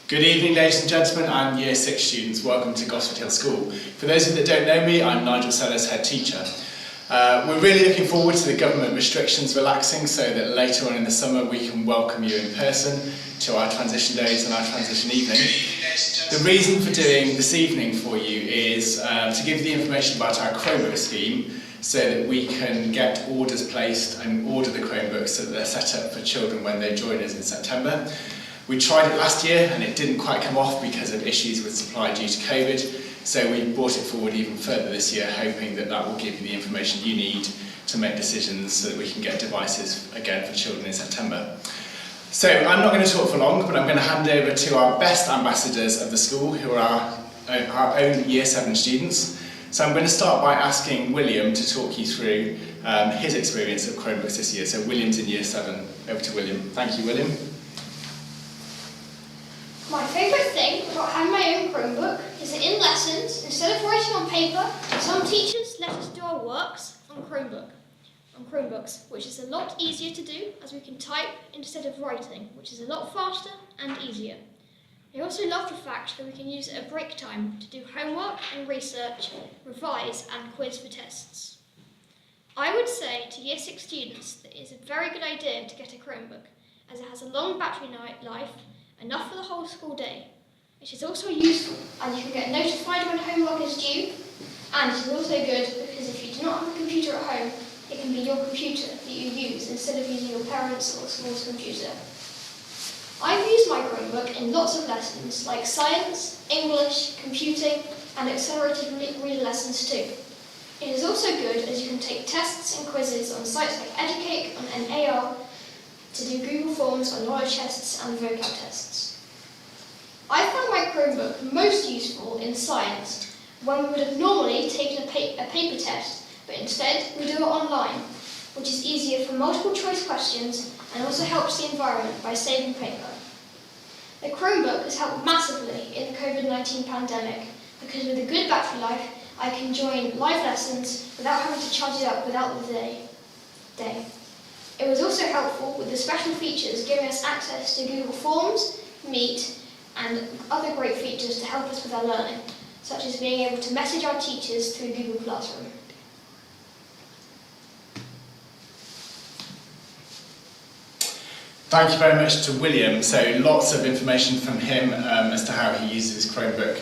Good evening, ladies and gentlemen, and Year 6 students. Welcome to Gosford Hill School. For those of you that don't know me, I'm Nigel Sellers, head teacher. We're really looking forward to the government restrictions relaxing so that later on in the summer we can welcome you in person to our transition days and our transition evening. The reason for doing this evening for you is to give you the information about our Chromebook scheme so that we can get orders placed and order the Chromebooks so that they're set up for children when they join us in September. We tried it last year and it didn't quite come off because of issues with supply due to COVID, so we brought it forward even further this year, hoping that that will give you the information you need to make decisions so that we can get devices again for children in September. So I'm not going to talk for long, but I'm going to hand over to our best ambassadors of the school, who are our own Year 7 students. So I'm going to start by asking William to talk you through his experience of Chromebooks this year. So William's in Year 7. Over to William. Thank you, William. My favourite thing about having my own Chromebook is that in lessons, instead of writing on paper, some teachers let us do our works on Chromebooks, which is a lot easier to do as we can type instead of writing, which is a lot faster and easier. I also love the fact that we can use it at break time to do homework and research, revise and quiz for tests. I would say to Year 6 students that it is a very good idea to get a Chromebook, as it has a long battery life, enough for the whole school day. It is also useful and you can get notified when homework is due, and it is also good because if you do not have a computer at home, it can be your computer that you use instead of using your parents' or school's computer. I've used my Chromebook in lots of lessons like science, English, computing and accelerated reader lessons too. It is also good as you can take tests and quizzes on sites like Educate and AR, to do Google Forms on knowledge tests and vocab tests. I found my Chromebook most useful in science, when we would have normally taken a paper test, but instead we do it online, which is easier for multiple choice questions and also helps the environment by saving paper. The Chromebook has helped massively in the COVID-19 pandemic because with a good battery life, I can join live lessons without having to charge it up without the day. It was also helpful with the special features giving us access to Google Forms, Meet, and other great features to help us with our learning, such as being able to message our teachers through Google Classroom. Thank you very much to William. So lots of information from him as to how he uses his Chromebook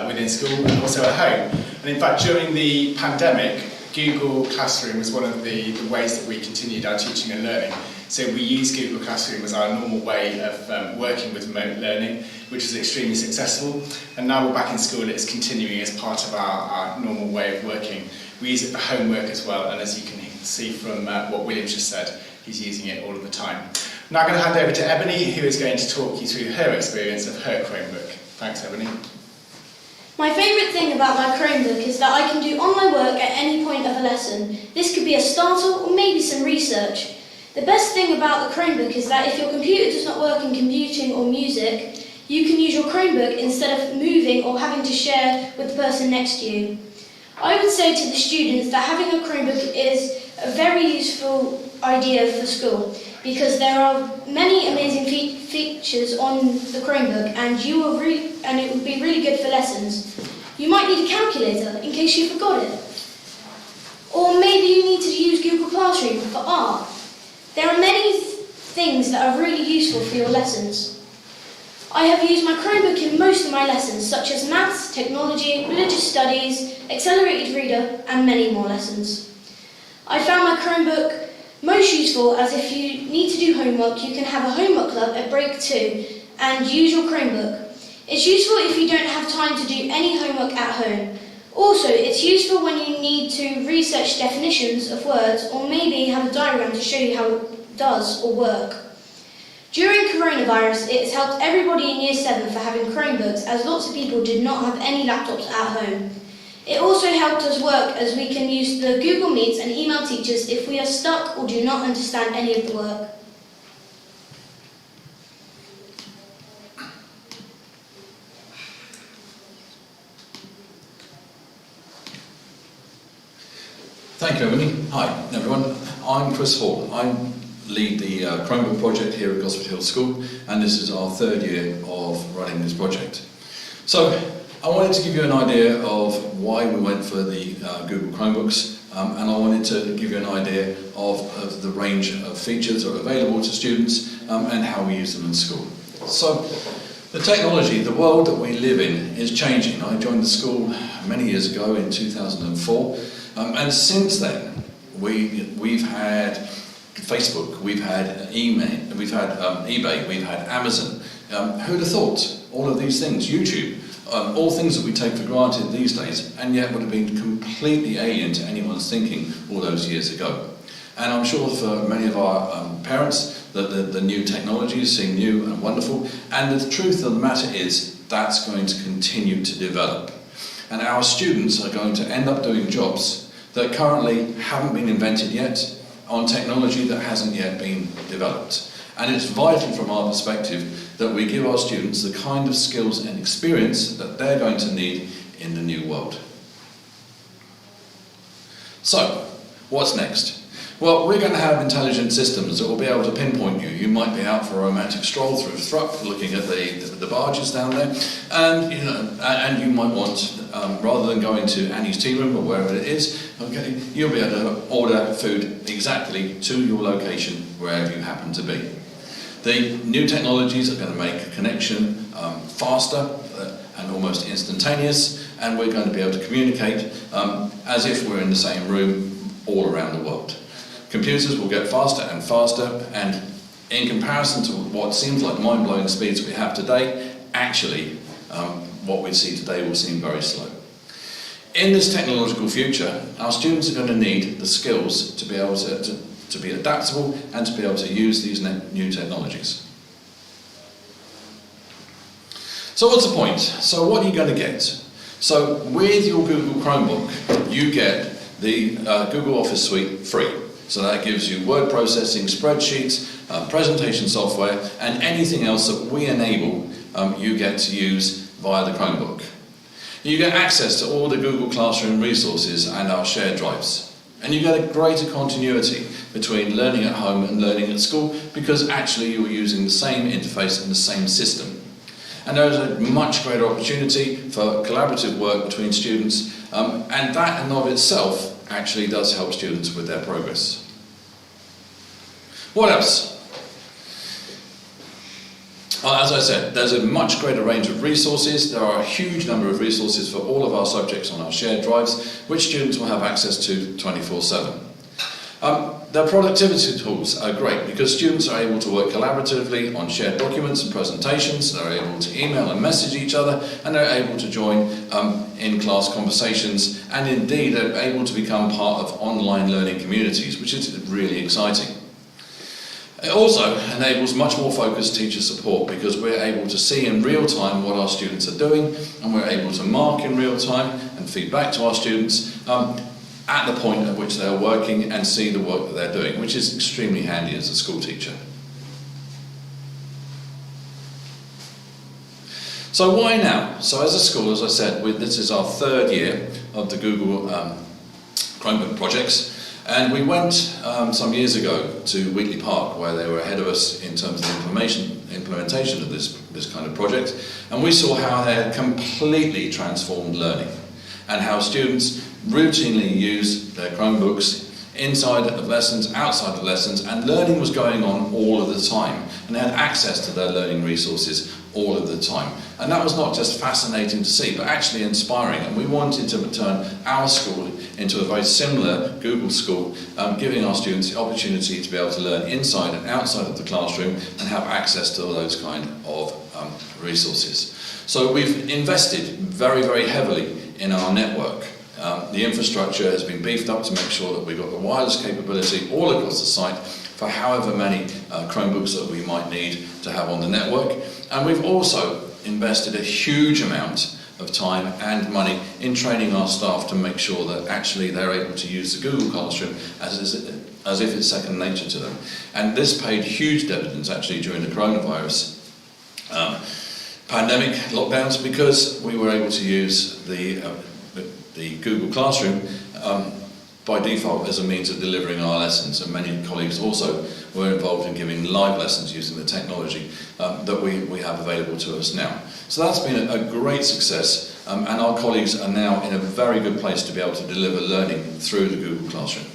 within school and also at home. And in fact, during the pandemic, Google Classroom was one of the ways that we continued our teaching and learning. So we used Google Classroom as our normal way of working with remote learning, which was extremely successful. And now we're back in school, it's continuing as part of our normal way of working. We use it for homework as well, and as you can see from what William just said, he's using it all of the time. I'm now going to hand over to Ebony, who is going to talk you through her experience of her Chromebook. Thanks, Ebony. My favourite thing about my Chromebook is that I can do online work at any point of a lesson. This could be a starter or maybe some research. The best thing about the Chromebook is that if your computer does not work in computing or music, you can use your Chromebook instead of moving or having to share with the person next to you. I would say to the students that having a Chromebook is a very useful idea for school because there are many amazing features on the Chromebook and it would be really good for lessons. You might need a calculator in case you forgot it. Or maybe you need to use Google Classroom for art. There are many things that are really useful for your lessons. I have used my Chromebook in most of my lessons, such as maths, technology, religious studies, accelerated reader, and many more lessons. I found my Chromebook most useful as if you need to do homework, you can have a homework club at break 2 and use your Chromebook. It's useful if you don't have time to do any homework at home. Also, it's useful when you need to research definitions of words or maybe have a diagram to show you how it does or work. During coronavirus, it has helped everybody in Year 7 for having Chromebooks as lots of people did not have any laptops at home. It also helped us work as we can use the Google Meets and email teachers if we are stuck or do not understand any of the work. Thank you, Ebony. Hi, everyone. I'm Chris Hall. I'm lead the Chromebook project here at Gosford Hill School, and this is our third year of running this project. So I wanted to give you an idea of why we went for the Google Chromebooks, and I wanted to give you an idea of the range of features that are available to students and how we use them in school. So the technology, the world that we live in is changing. I joined the school many years ago in 2004, and since then we've had Facebook, we've had email, we've had eBay, we've had Amazon. Who'd have thought all of these things? YouTube, all things that we take for granted these days, and yet would have been completely alien to anyone's thinking all those years ago. And I'm sure for many of our parents that the new technologies seem new and wonderful, and the truth of the matter is that's going to continue to develop. And our students are going to end up doing jobs that currently haven't been invented yet, on technology that hasn't yet been developed. And it's vital from our perspective that we give our students the kind of skills and experience that they're going to need in the new world. So, what's next? Well, we're going to have intelligent systems that will be able to pinpoint you. You might be out for a romantic stroll through Thrupp, looking at the barges down there, and you might want, rather than going to Annie's Tea Room or wherever it is, okay, you'll be able to order food exactly to your location wherever you happen to be. The new technologies are going to make a connection faster and almost instantaneous, and we're going to be able to communicate as if we're in the same room all around the world. Computers will get faster and faster, and in comparison to what seems like mind-blowing speeds we have today, actually what we see today will seem very slow. In this technological future, our students are going to need the skills to be able to be adaptable and to be able to use these new technologies. So what's the point? So what are you going to get? So with your Google Chromebook, you get the Google Office Suite free. So that gives you word processing, spreadsheets, presentation software, and anything else that we enable you get to use via the Chromebook. You get access to all the Google Classroom resources and our shared drives. And you get a greater continuity between learning at home and learning at school, because actually you're using the same interface and the same system. And there is a much greater opportunity for collaborative work between students, and that in and of itself actually does help students with their progress. What else? Well, as I said, there's a much greater range of resources. There are a huge number of resources for all of our subjects on our shared drives, which students will have access to 24/7. Their productivity tools are great because students are able to work collaboratively on shared documents and presentations. They're able to email and message each other, and they're able to join in-class conversations, and indeed they're able to become part of online learning communities, which is really exciting. It also enables much more focused teacher support because we're able to see in real time what our students are doing, and we're able to mark in real time and feed back to our students at the point at which they're working and see the work that they're doing, which is extremely handy as a school teacher. So why now? So as a school, as I said, this is our third year of the Google Chromebook projects, and we went some years ago to Wheatley Park, where they were ahead of us in terms of the implementation of this kind of project, and we saw how they had completely transformed learning, and how students routinely used their Chromebooks inside of lessons, outside of lessons, and learning was going on all of the time, and they had access to their learning resources all of the time. And that was not just fascinating to see, but actually inspiring, and we wanted to turn our school into a very similar Google school, giving our students the opportunity to be able to learn inside and outside of the classroom and have access to all those kind of resources. So we've invested very, very heavily in our network. The infrastructure has been beefed up to make sure that we've got the wireless capability all across the site for however many Chromebooks that we might need to have on the network. And we've also invested a huge amount of time and money in training our staff to make sure that actually they're able to use the Google Classroom as if it's second nature to them. And this paid huge dividends actually during the coronavirus pandemic lockdowns, because we were able to use the Google Classroom by default as a means of delivering our lessons, and many colleagues also were involved in giving live lessons using the technology that we have available to us now. So that's been a great success, and our colleagues are now in a very good place to be able to deliver learning through the Google Classroom.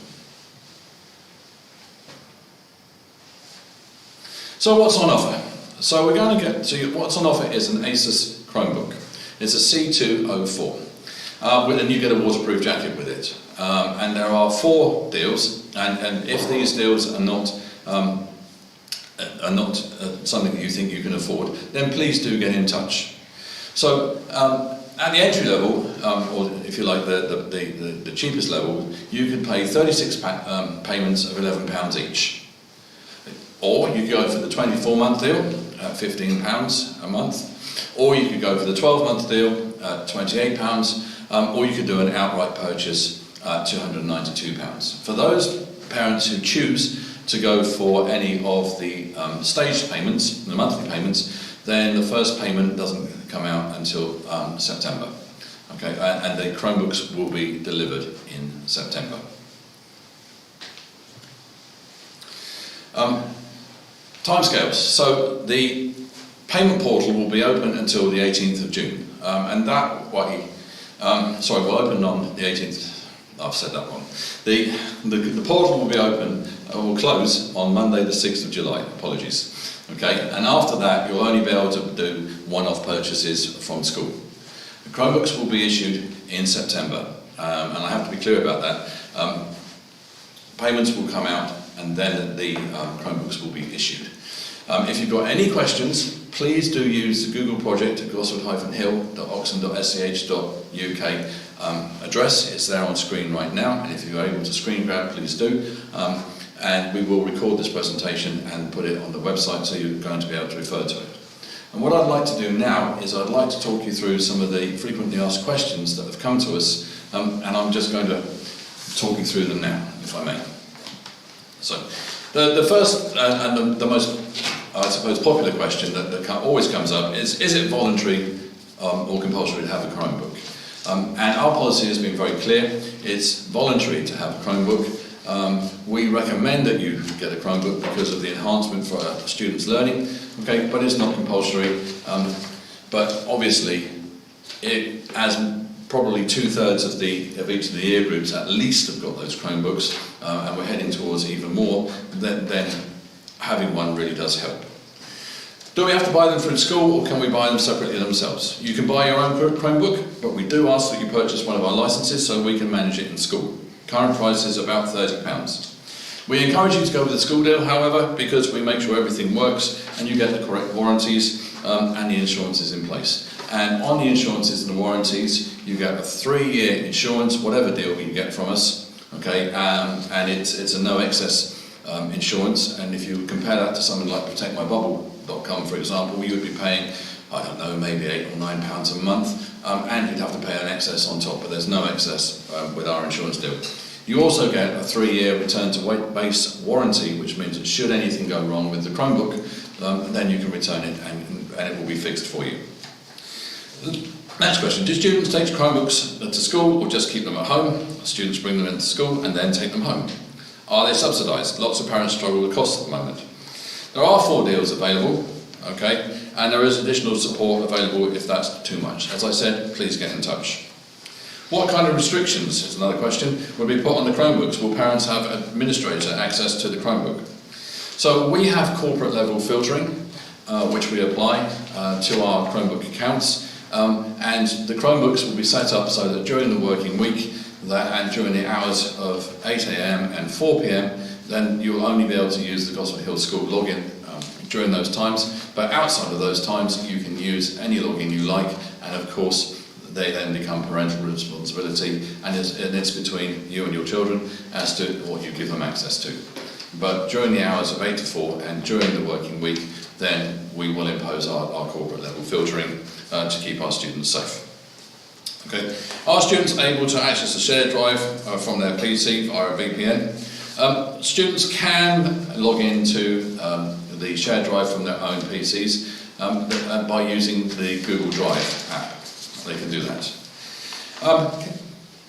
So what's on offer? So we're going to get to what's on offer is an Asus Chromebook. It's a C204, and you get a waterproof jacket with it. And there are 4 deals, and if these deals are not something that you think you can afford, then please do get in touch. So at the entry level, or if you like the cheapest level, you could pay 36 payments of £11 each. Or you could go for the 24-month deal at £15 a month, or you could go for the 12-month deal at £28, or you could do an outright purchase at £292. For those parents who choose to go for any of the staged payments, the monthly payments, then the first payment doesn't come out until September. Okay, and the Chromebooks will be delivered in September. Timescales. So the payment portal will be open until the 18th of June, and that way, will open on the 18th. I've said that wrong. The portal will be open, will close on Monday the 6th of July. Apologies. Okay, and after that you'll only be able to do one-off purchases from school. The Chromebooks will be issued in September, and I have to be clear about that. Payments will come out, and then the Chromebooks will be issued. If you've got any questions, please do use the Google project at gosford-hill.oxon.sch.uk address. It's there on screen right now, and if you're able to screen grab, please do. And we will record this presentation and put it on the website, so you're going to be able to refer to it. And what I'd like to do now is I'd like to talk you through some of the frequently asked questions that have come to us, and I'm just going to talk you through them now, if I may. So, the first and the most, I suppose, popular question that always comes up is it voluntary or compulsory to have a Chromebook? And our policy has been very clear. It's voluntary to have a Chromebook. We recommend that you get a Chromebook because of the enhancement for a student's learning, okay, but it's not compulsory. But obviously, as probably 2/3 of each of the year groups at least have got those Chromebooks, and we're heading towards even more, then having one really does help. Do we have to buy them through school, or can we buy them separately themselves? You can buy your own Chromebook, but we do ask that you purchase one of our licenses so we can manage it in school. Current price is about £30. We encourage you to go with the school deal, however, because we make sure everything works and you get the correct warranties and the insurance is in place. And on the insurances and the warranties, you get a 3-year insurance, whatever deal you get from us, okay, and it's a no excess insurance. And if you compare that to something like protectmybubble.com, for example, you would be paying, I don't know, maybe £8 or £9 a month, and you'd have to pay an excess on top, but there's no excess with our insurance deal. You also get a 3-year return to weight base warranty, which means that should anything go wrong with the Chromebook, then you can return it and it will be fixed for you. Next question, do students take Chromebooks to school or just keep them at home? Students bring them into school and then take them home. Are they subsidised? Lots of parents struggle with costs at the moment. There are 4 deals available, okay, and there is additional support available if that's too much. As I said, please get in touch. What kind of restrictions, is another question, will be put on the Chromebooks? Will parents have administrator access to the Chromebook? So we have corporate level filtering, which we apply to our Chromebook accounts, and the Chromebooks will be set up so that during the working week and during the hours of 8 AM and 4 PM, then you'll only be able to use the Gosford Hill School login during those times, but outside of those times you can use any login you like, and of course they then become parental responsibility, and it's between you and your children as to what you give them access to. But during the hours of 8 to 4 and during the working week, then we will impose our corporate level filtering to keep our students safe. Okay. Are students able to access a shared drive from their PC via a VPN? Students can log into the shared drive from their own PCs by using the Google Drive app. They can do that.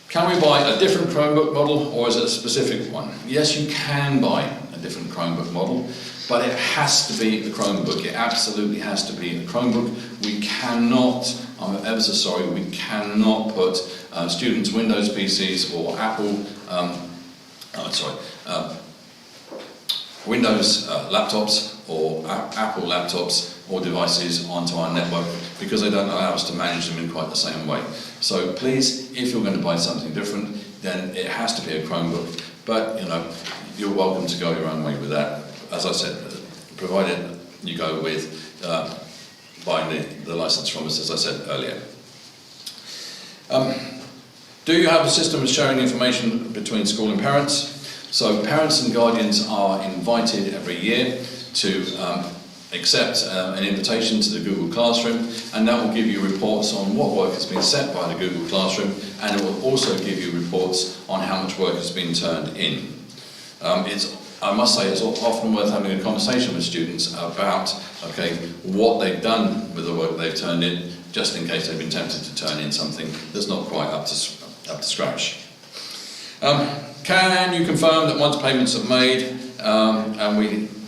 Can we buy a different Chromebook model, or is it a specific one? Yes, you can buy a different Chromebook model, but it has to be a Chromebook. It absolutely has to be a Chromebook. We cannot, I'm ever so sorry, we cannot put students' Windows PCs or Windows laptops or Apple laptops or devices onto our network because they don't allow us to manage them in quite the same way. So please, if you're going to buy something different, then it has to be a Chromebook. But you're welcome to go your own way with that. As I said, provided you go with buying the license from us, as I said earlier. Do you have a system of sharing information between school and parents? So parents and guardians are invited every year to accept an invitation to the Google Classroom, and that will give you reports on what work has been set by the Google Classroom, and it will also give you reports on how much work has been turned in. I must say it's often worth having a conversation with students about what they've done with the work they've turned in, just in case they've been tempted to turn in something that's not quite up to scratch. Can you confirm that once payments are made,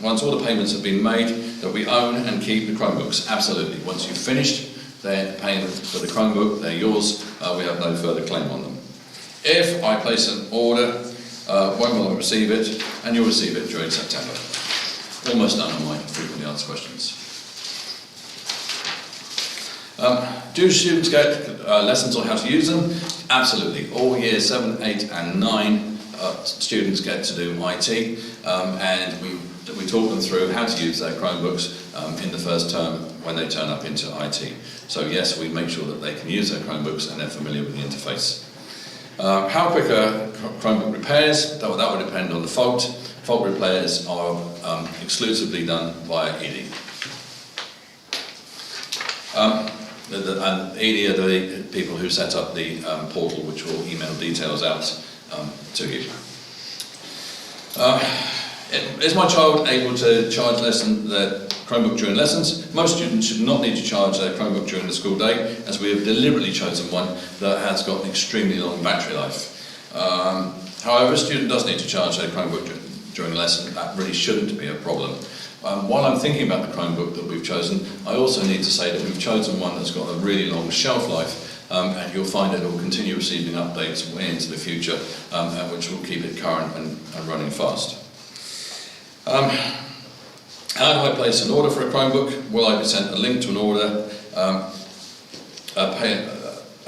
once all the payments have been made, that we own and keep the Chromebooks? Absolutely. Once you've finished paying for the Chromebook, they're yours. We have no further claim on them. If I place an order, when will I receive it? And you'll receive it during September. Almost done on my frequently asked questions. Do students get lessons on how to use them? Absolutely. All year 7, 8 and 9 students get to do IT, and we talk them through how to use their Chromebooks in the first term when they turn up into IT. So yes, we make sure that they can use their Chromebooks and they're familiar with the interface. How quick are Chromebook repairs? That would depend on the fault. Fault repairs are exclusively done via ED. And ED are the people who set up the portal, which will email details out to you. Is my child able to charge their Chromebook during lessons? Most students should not need to charge their Chromebook during the school day, as we have deliberately chosen one that has got an extremely long battery life. However, a student does need to charge their Chromebook during a lesson. That really shouldn't be a problem. While I'm thinking about the Chromebook that we've chosen, I also need to say that we've chosen one that's got a really long shelf life, and you'll find it will continue receiving updates way into the future, and which will keep it current and running fast. How do I place an order for a Chromebook? Will I be sent a link to an order, a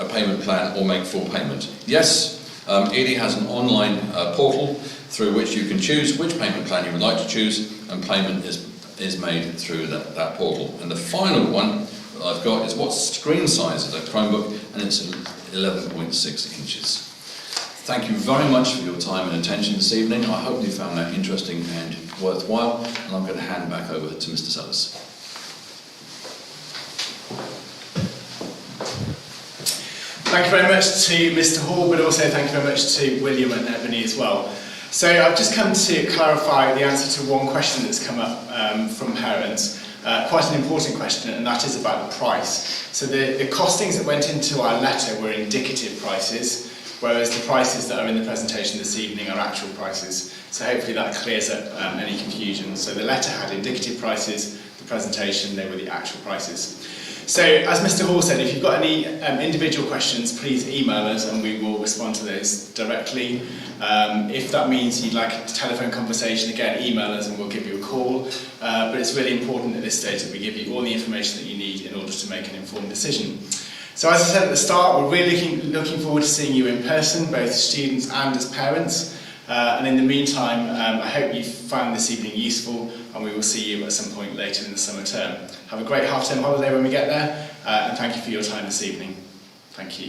payment plan, or make full payment? Yes, ED has an online portal through which you can choose which payment plan you would like to choose, and payment is made through that portal. And the final one that I've got is what screen size is that Chromebook, and it's 11.6 inches. Thank you very much for your time and attention this evening. I hope you found that interesting and worthwhile, and I'm going to hand back over to Mr. Sellers. Thank you very much to Mr. Hall, but also thank you very much to William and Ebony as well. So I've just come to clarify the answer to one question that's come up from parents, quite an important question, and that is about the price. So the costings that went into our letter were indicative prices, whereas the prices that are in the presentation this evening are actual prices. So hopefully that clears up any confusion. So the letter had indicative prices, the presentation, they were the actual prices. So as Mr. Hall said, if you've got any individual questions, please email us and we will respond to those directly. If that means you'd like a telephone conversation, again, email us and we'll give you a call. But it's really important at this stage that we give you all the information that you need in order to make an informed decision. So as I said at the start, we're really looking forward to seeing you in person, both students and as parents. And in the meantime, I hope you found this evening useful, and we will see you at some point later in the summer term. Have a great half-term holiday when we get there, and thank you for your time this evening. Thank you.